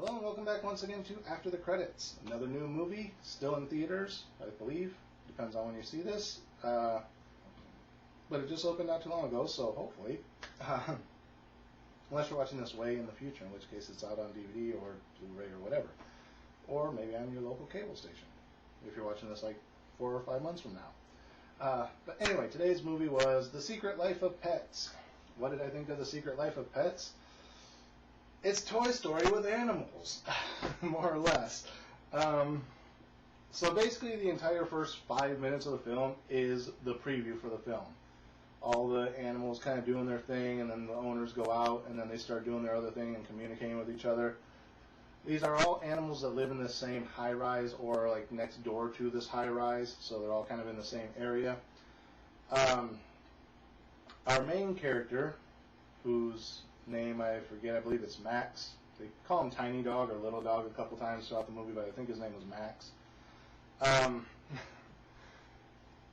Hello and welcome back once again to After the Credits. Another new movie, still in theaters, I believe. Depends on when you see this. But it just opened not too long ago, so hopefully. Unless you're watching this way in the future, in which case it's out on DVD or Blu-ray or whatever. Or maybe on your local cable station, if you're watching this like 4 or 5 months from now. But anyway, today's movie was The Secret Life of Pets. What did I think of The Secret Life of Pets? It's Toy Story with animals, more or less. So basically the entire first 5 minutes of the film is the preview for the film. All the animals kind of doing their thing, and then the owners go out, and then they start doing their other thing and communicating with each other. These are all animals that live in the same high-rise or like next door to this high-rise, so they're all kind of in the same area. Our main character, whose name I forget, I believe it's Max. They call him Tiny Dog or Little Dog a couple times throughout the movie, but I think his name was Max.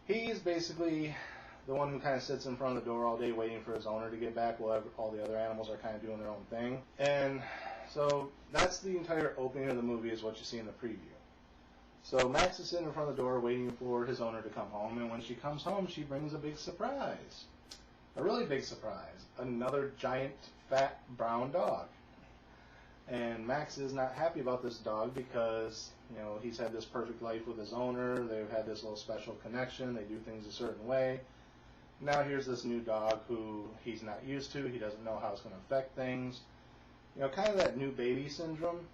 He's basically the one who kind of sits in front of the door all day waiting for his owner to get back while all the other animals are kind of doing their own thing. And so that's the entire opening of the movie, is what you see in the preview. So Max is sitting in front of the door waiting for his owner to come home, and when she comes home, she brings a big surprise. A really big surprise. Another giant, fat, brown dog. And Max is not happy about this dog because, you know, he's had this perfect life with his owner. They've had this little special connection. They do things a certain way. Now here's this new dog who he's not used to. He doesn't know how it's going to affect things. You know, kind of that new baby syndrome.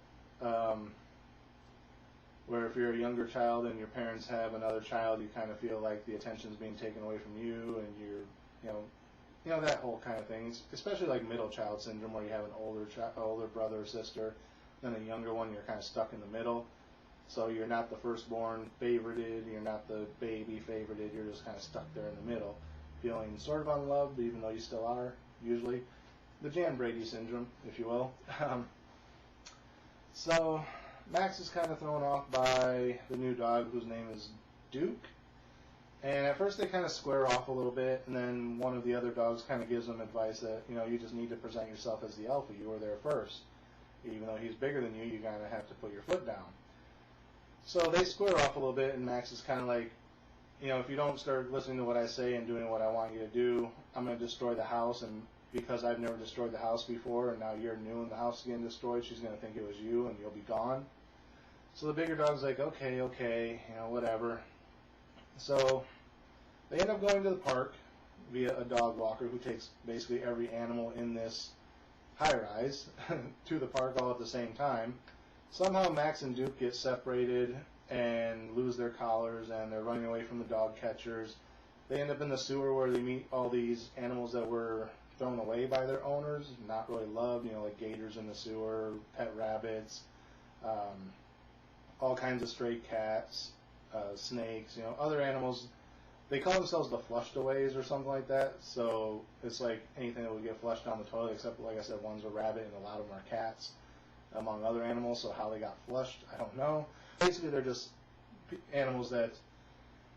Where if you're a younger child and your parents have another child, you kind of feel like the attention's being taken away from you, and you're, you know, that whole kind of thing. Especially like middle child syndrome, where you have an older brother or sister, then a younger one, you're kind of stuck in the middle. So you're not the firstborn favorited, you're not the baby favorited, you're just kind of stuck there in the middle, feeling sort of unloved, even though you still are, usually. The Jan Brady syndrome, if you will. So Max is kind of thrown off by the new dog, whose name is Duke. And at first they kind of square off a little bit, and then one of the other dogs kind of gives them advice that, you know, you just need to present yourself as the alpha. You were there first. Even though he's bigger than you, you kind of have to put your foot down. So they square off a little bit, and Max is kind of like, you know, if you don't start listening to what I say and doing what I want you to do, I'm going to destroy the house, and because I've never destroyed the house before, and now you're new and the house is getting destroyed, she's going to think it was you, and you'll be gone. So the bigger dog's like, okay, you know, whatever. So they end up going to the park via a dog walker who takes basically every animal in this high-rise to the park all at the same time. Somehow Max and Duke get separated and lose their collars, and they're running away from the dog catchers. They end up in the sewer where they meet all these animals that were thrown away by their owners, not really loved, you know, like gators in the sewer, pet rabbits, all kinds of stray cats, snakes, you know, other animals. They call themselves the flushed-aways or something like that, so it's like anything that would get flushed down the toilet, except, like I said, one's a rabbit and a lot of them are cats, among other animals, so how they got flushed, I don't know. Basically, they're just animals that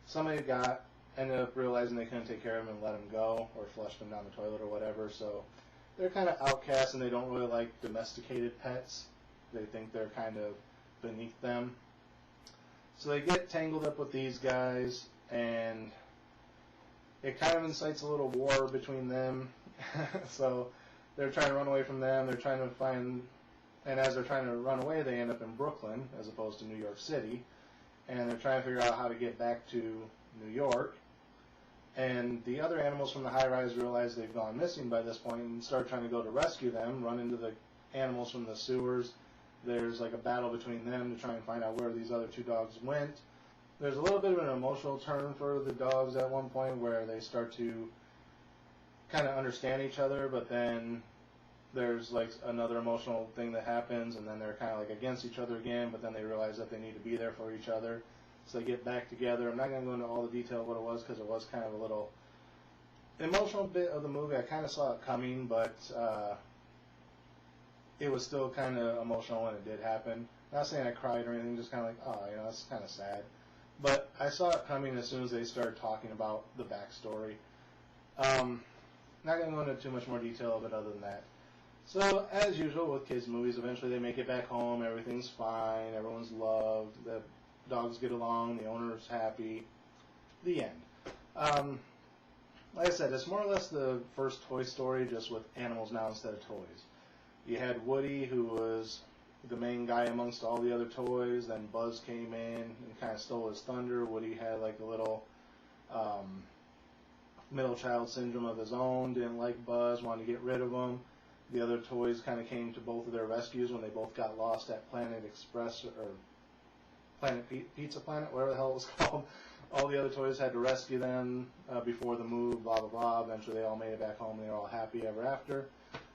somebody got, ended up realizing they couldn't take care of them and let them go, or flushed them down the toilet or whatever, so they're kind of outcasts, and they don't really like domesticated pets. They think they're kind of beneath them. So they get tangled up with these guys, and it kind of incites a little war between them. So they're trying to run away from them, they're trying to find, and as they're trying to run away, they end up in Brooklyn as opposed to New York City, and they're trying to figure out how to get back to New York. And the other animals from the high-rise realize they've gone missing by this point and start trying to go to rescue them, run into the animals from the sewers. There's like a battle between them to try and find out where these other two dogs went. There's a little bit of an emotional turn for the dogs at one point where they start to kind of understand each other, but then there's like another emotional thing that happens, and then they're kind of like against each other again, but then they realize that they need to be there for each other. So they get back together. I'm not going to go into all the detail of what it was because it was kind of a little emotional bit of the movie. I kind of saw it coming, but it was still kind of emotional when it did happen. Not saying I cried or anything, just kind of like, oh, you know, that's kind of sad. But I saw it coming as soon as they started talking about the backstory. Not going to go into too much more detail of it other than that. So, as usual with kids' movies, eventually they make it back home, everything's fine, everyone's loved, the dogs get along, the owner's happy, the end. Like I said, it's more or less the first Toy Story, just with animals now instead of toys. You had Woody, who was the main guy amongst all the other toys, then Buzz came in and kind of stole his thunder. Woody had like a little middle child syndrome of his own, didn't like Buzz, wanted to get rid of him. The other toys kind of came to both of their rescues when they both got lost at Planet Express, or Planet Pizza Planet, whatever the hell it was called. All the other toys had to rescue them before the move, blah, blah, blah. Eventually they all made it back home and they were all happy ever after.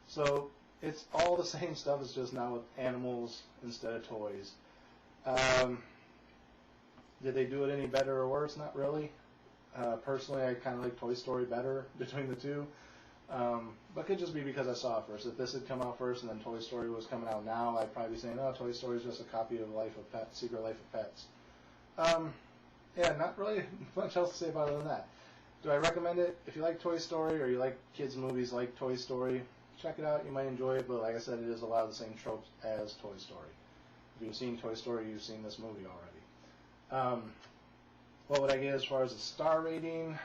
So it's all the same stuff, it's just now with animals instead of toys. Did they do it any better or worse? Not really. Personally, I kind of like Toy Story better between the two. But it could just be because I saw it first. If this had come out first and then Toy Story was coming out now, I'd probably be saying, oh, Toy Story is just a copy of Secret Life of Pets. Yeah, not really much else to say about it than that. Do I recommend it? If you like Toy Story or you like kids' movies like Toy Story, check it out. You might enjoy it, but like I said, it is a lot of the same tropes as Toy Story. If you've seen Toy Story, you've seen this movie already. What would I get as far as a star rating?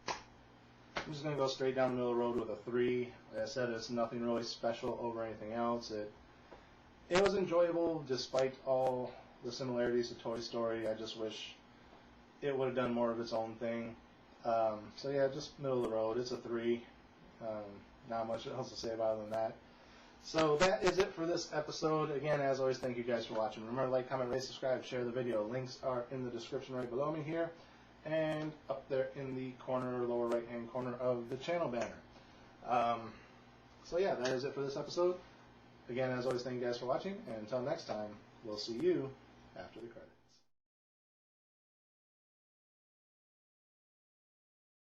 I'm just going to go straight down the middle of the road with a 3. Like I said, it's nothing really special over anything else. It was enjoyable despite all the similarities to Toy Story. I just wish it would have done more of its own thing. So yeah, just middle of the road. It's a 3. Not much else to say about it than that. So that is it for this episode. Again, as always, thank you guys for watching. Remember to like, comment, rate, subscribe, share the video. Links are in the description right below me here, and up there in the corner, lower right-hand corner of the channel banner. So yeah, that is it for this episode. Again, as always, thank you guys for watching, and until next time, we'll see you after the credits.